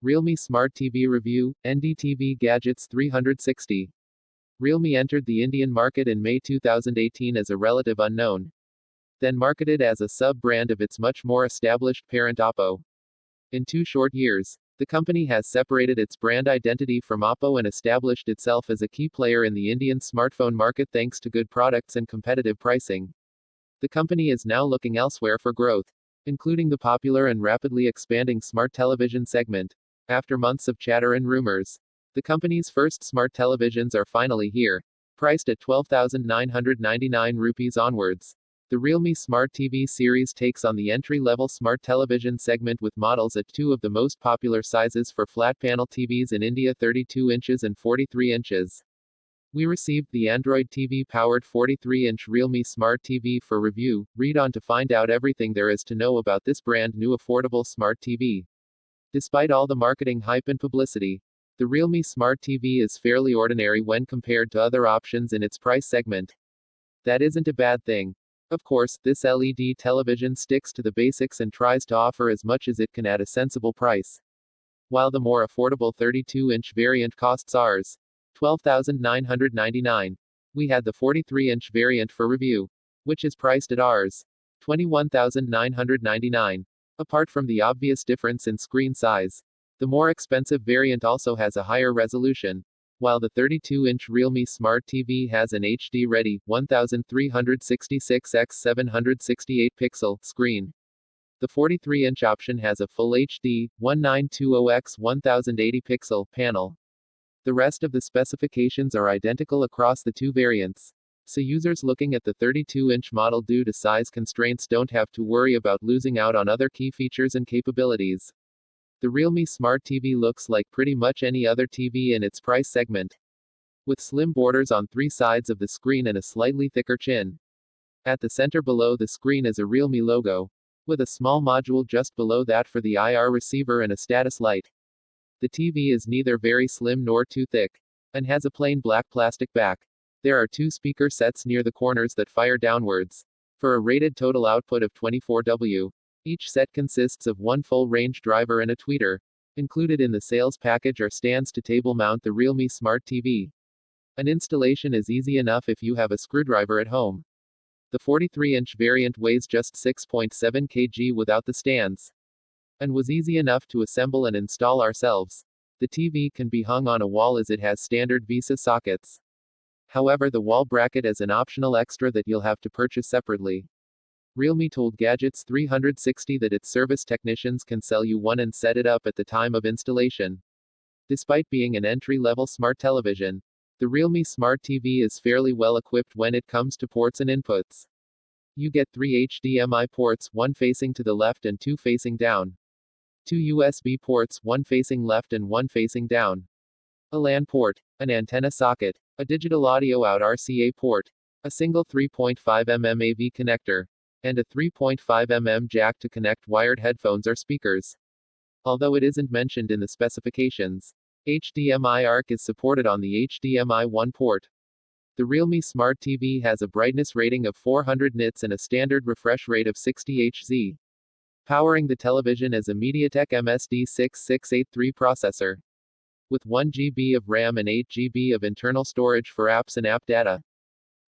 Realme Smart TV Review, NDTV Gadgets 360. Realme entered the Indian market in May 2018 as a relative unknown, then marketed as a sub-brand of its much more established parent Oppo. In 2 short years, the company has separated its brand identity from Oppo and established itself as a key player in the Indian smartphone market thanks to good products and competitive pricing. The company is now looking elsewhere for growth, including the popular and rapidly expanding smart television segment. After months of chatter and rumors, the company's first smart televisions are finally here, priced at 12,999 rupees onwards. The Realme Smart TV series takes on the entry-level smart television segment with models at 2 of the most popular sizes for flat-panel TVs in India: 32 inches and 43 inches. We received the Android TV-powered 43-inch Realme Smart TV for review. Read on to find out everything there is to know about this brand new affordable smart TV. Despite all the marketing hype and publicity, the Realme Smart TV is fairly ordinary when compared to other options in its price segment. That isn't a bad thing. Of course, this LED television sticks to the basics and tries to offer as much as it can at a sensible price. While the more affordable 32-inch variant costs Rs. 12,999, we had the 43-inch variant for review, which is priced at Rs. 21,999. Apart from the obvious difference in screen size, the more expensive variant also has a higher resolution. While the 32-inch Realme Smart TV has an HD-ready 1366 x 768 pixel screen, the 43-inch option has a full HD 1920 x 1080 pixel panel. The rest of the specifications are identical across the 2 variants, so users looking at the 32-inch model due to size constraints don't have to worry about losing out on other key features and capabilities. The Realme Smart TV looks like pretty much any other TV in its price segment, with slim borders on 3 sides of the screen and a slightly thicker chin. At the center below the screen is a Realme logo, with a small module just below that for the IR receiver and a status light. The TV is neither very slim nor too thick, and has a plain black plastic back. There are 2 speaker sets near the corners that fire downwards, for a rated total output of 24 W. Each set consists of 1 full-range driver and a tweeter. Included in the sales package are stands to table mount the Realme Smart TV. An installation is easy enough if you have a screwdriver at home. The 43-inch variant weighs just 6.7 kg without the stands, and was easy enough to assemble and install ourselves. The TV can be hung on a wall as it has standard VESA sockets. However, the wall bracket is an optional extra that you'll have to purchase separately. Realme told Gadgets 360 that its service technicians can sell you one and set it up at the time of installation. Despite being an entry-level smart television, the Realme Smart TV is fairly well equipped when it comes to ports and inputs. You get 3 HDMI ports, 1 facing to the left and 2 facing down. 2 USB ports, 1 facing left and 1 facing down. A LAN port, an antenna socket, a digital audio out RCA port, a single 3.5 mm AV connector, and a 3.5 mm jack to connect wired headphones or speakers. Although it isn't mentioned in the specifications, HDMI ARC is supported on the HDMI 1 port. The Realme Smart TV has a brightness rating of 400 nits and a standard refresh rate of 60 Hz. Powering the television is a MediaTek MSD6683 processor, with 1 GB of RAM and 8 GB of internal storage for apps and app data.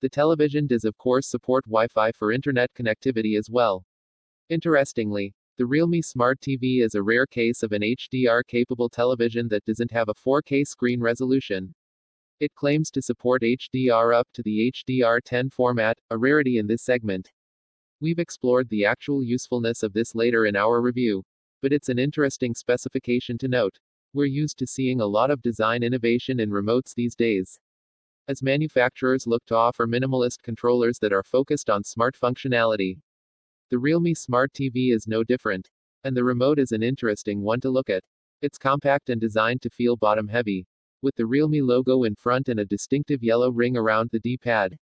The television does of course support Wi-Fi for internet connectivity as well. Interestingly, the Realme Smart TV is a rare case of an HDR-capable television that doesn't have a 4K screen resolution. It claims to support HDR up to the HDR10 format, a rarity in this segment. We've explored the actual usefulness of this later in our review, but it's an interesting specification to note. We're used to seeing a lot of design innovation in remotes these days, as manufacturers look to offer minimalist controllers that are focused on smart functionality. The Realme Smart TV is no different, and the remote is an interesting one to look at. It's compact and designed to feel bottom-heavy, with the Realme logo in front and a distinctive yellow ring around the D-pad.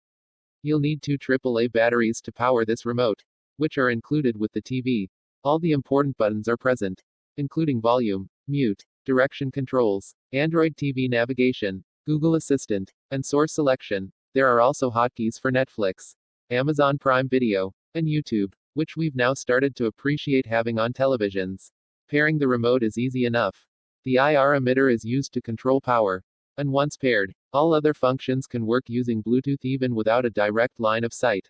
You'll need 2 AAA batteries to power this remote, which are included with the TV. All the important buttons are present, including volume, mute, direction controls, Android TV navigation, Google Assistant, and source selection. There are also hotkeys for Netflix, Amazon Prime Video, and YouTube, which we've now started to appreciate having on televisions. Pairing the remote is easy enough. The IR emitter is used to control power. And once paired, all other functions can work using Bluetooth even without a direct line of sight.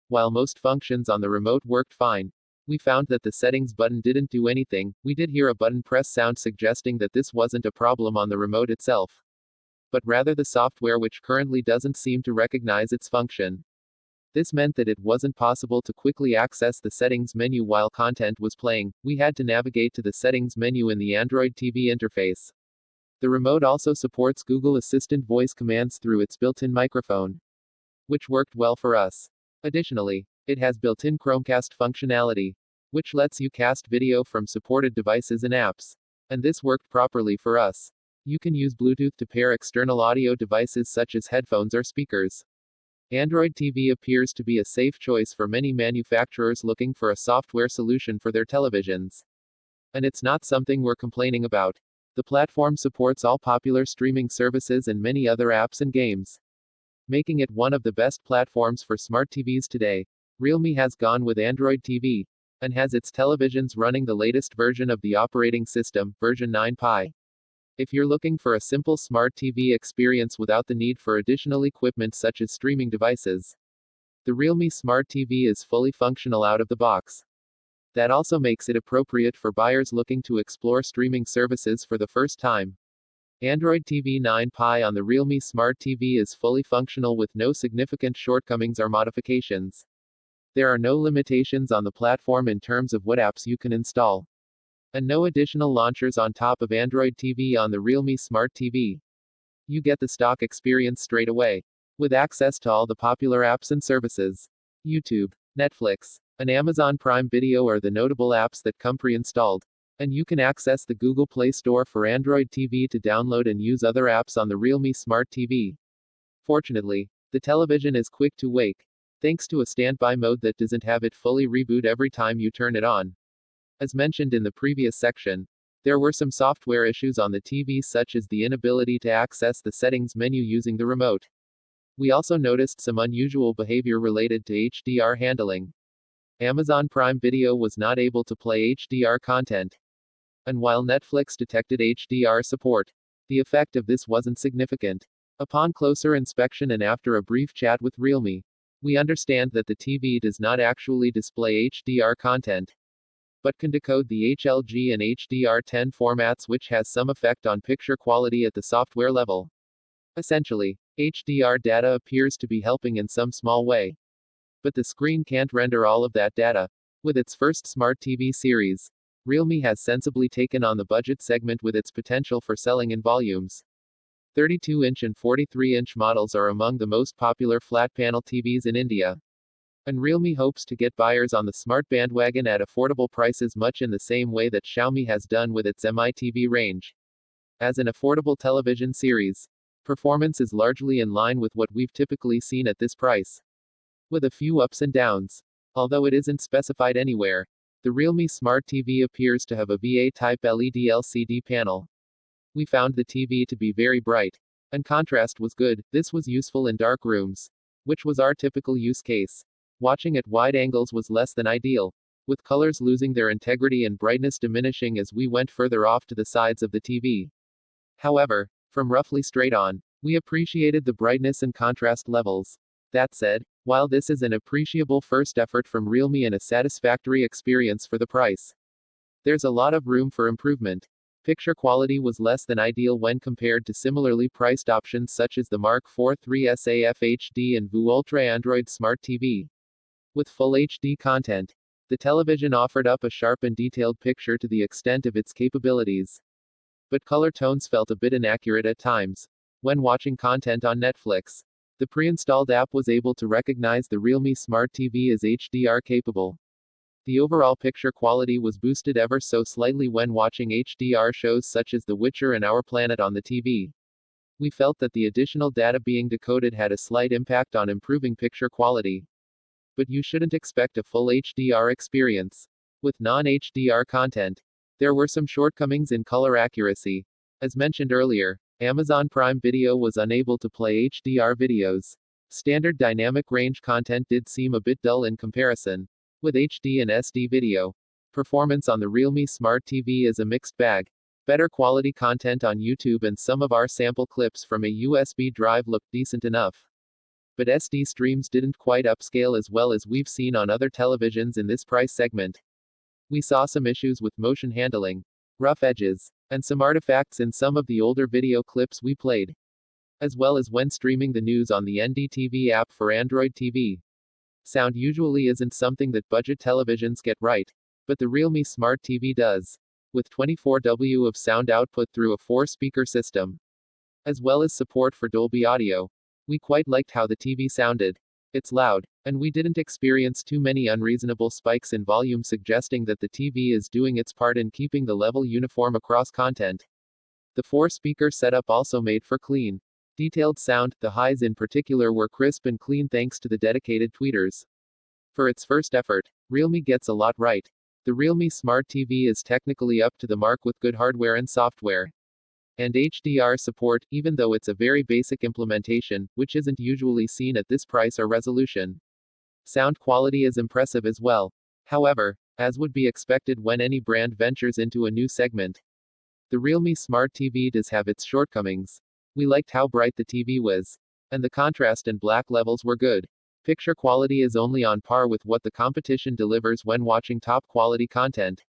While most functions on the remote worked fine, we found that the settings button didn't do anything. We did hear a button press sound suggesting that this wasn't a problem on the remote itself, but rather the software, which currently doesn't seem to recognize its function. This meant that it wasn't possible to quickly access the settings menu while content was playing. We had to navigate to the settings menu in the Android TV interface. The remote also supports Google Assistant voice commands through its built-in microphone, which worked well for us. Additionally, it has built-in Chromecast functionality, which lets you cast video from supported devices and apps. And this worked properly for us. You can use Bluetooth to pair external audio devices such as headphones or speakers. Android TV appears to be a safe choice for many manufacturers looking for a software solution for their televisions. And it's not something we're complaining about. The platform supports all popular streaming services and many other apps and games, making it one of the best platforms for smart TVs today. Realme has gone with Android TV, and has its televisions running the latest version of the operating system, version 9 Pi. If you're looking for a simple smart TV experience without the need for additional equipment such as streaming devices, the Realme Smart TV is fully functional out of the box. That also makes it appropriate for buyers looking to explore streaming services for the first time. Android TV 9 Pi on the Realme Smart TV is fully functional with no significant shortcomings or modifications. There are no limitations on the platform in terms of what apps you can install, and no additional launchers on top of Android TV on the Realme Smart TV. You get the stock experience straight away, with access to all the popular apps and services. YouTube, Netflix, and Amazon Prime Video are the notable apps that come pre-installed. And you can access the Google Play Store for Android TV to download and use other apps on the Realme Smart TV. Fortunately, the television is quick to wake, thanks to a standby mode that doesn't have it fully reboot every time you turn it on. As mentioned in the previous section, there were some software issues on the TV, such as the inability to access the settings menu using the remote. We also noticed some unusual behavior related to HDR handling. Amazon Prime Video was not able to play HDR content. And while Netflix detected HDR support, the effect of this wasn't significant. Upon closer inspection and after a brief chat with Realme, we understand that the TV does not actually display HDR content, but can decode the HLG and HDR10 formats, which has some effect on picture quality at the software level. Essentially, HDR data appears to be helping in some small way, but the screen can't render all of that data. With its first smart TV series, Realme has sensibly taken on the budget segment with its potential for selling in volumes. 32-inch and 43-inch models are among the most popular flat-panel TVs in India. And Realme hopes to get buyers on the smart bandwagon at affordable prices, much in the same way that Xiaomi has done with its Mi TV range. As an affordable television series, performance is largely in line with what we've typically seen at this price, with a few ups and downs. Although it isn't specified anywhere, the Realme Smart TV appears to have a VA-type LED LCD panel. We found the TV to be very bright, and contrast was good. This was useful in dark rooms, which was our typical use case. Watching at wide angles was less than ideal, with colors losing their integrity and brightness diminishing as we went further off to the sides of the TV. However, from roughly straight on, we appreciated the brightness and contrast levels. That said, while this is an appreciable first effort from Realme and a satisfactory experience for the price, there's a lot of room for improvement. Picture quality was less than ideal when compared to similarly priced options such as the Mark IV III SAF HD and VU Ultra Android Smart TV. With full HD content, the television offered up a sharp and detailed picture to the extent of its capabilities, but color tones felt a bit inaccurate at times. When watching content on Netflix, the pre-installed app was able to recognize the Realme Smart TV as HDR capable. The overall picture quality was boosted ever so slightly when watching HDR shows such as The Witcher and Our Planet on the TV. We felt that the additional data being decoded had a slight impact on improving picture quality. But you shouldn't expect a full HDR experience with non-HDR content. There were some shortcomings in color accuracy. As mentioned earlier, Amazon Prime Video was unable to play HDR videos. Standard dynamic range content did seem a bit dull in comparison with HD and SD video. Performance on the Realme Smart TV is a mixed bag. Better quality content on YouTube, and some of our sample clips from a USB drive looked decent enough. But SD streams didn't quite upscale as well as we've seen on other televisions in this price segment. We saw some issues with motion handling, rough edges, and some artifacts in some of the older video clips we played, as well as when streaming the news on the NDTV app for Android TV. Sound usually isn't something that budget televisions get right, but the Realme Smart TV does, with 24W of sound output through a 4-speaker system, as well as support for Dolby Audio. We quite liked how the TV sounded. It's loud, and we didn't experience too many unreasonable spikes in volume, suggesting that the TV is doing its part in keeping the level uniform across content. The 4-speaker setup also made for clean, detailed sound. The highs in particular were crisp and clean thanks to the dedicated tweeters. For its first effort, Realme gets a lot right. The Realme Smart TV is technically up to the mark with good hardware and software. And HDR support, even though it's a very basic implementation, which isn't usually seen at this price or resolution. Sound quality is impressive as well. However, as would be expected when any brand ventures into a new segment, the Realme Smart TV does have its shortcomings. We liked how bright the TV was, and the contrast and black levels were good. Picture quality is only on par with what the competition delivers when watching top quality content.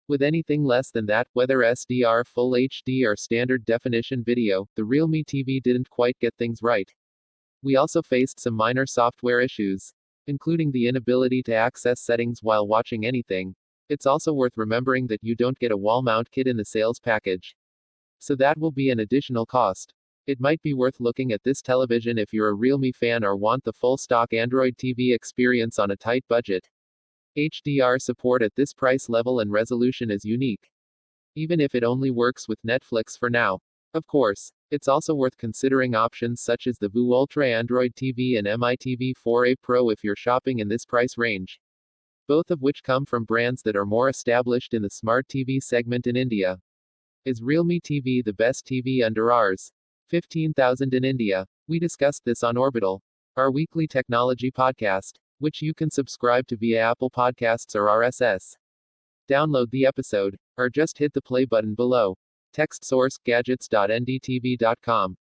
With anything less than that, whether SDR, Full HD, or standard definition video, the Realme TV didn't quite get things right. We also faced some minor software issues, including the inability to access settings while watching anything. It's also worth remembering that you don't get a wall mount kit in the sales package, so that will be an additional cost. It might be worth looking at this television if you're a Realme fan or want the full stock Android TV experience on a tight budget. HDR support at this price level and resolution is unique, even if it only works with Netflix for now. Of course, it's also worth considering options such as the VU Ultra Android TV and MiTV 4A Pro if you're shopping in this price range, both of which come from brands that are more established in the smart TV segment in India. Is Realme TV the best TV under Rs. 15,000 in India? We discussed this on Orbital, our weekly technology podcast, which you can subscribe to via Apple Podcasts or RSS. Download the episode, or just hit the play button below. Text source gadgets.ndtv.com.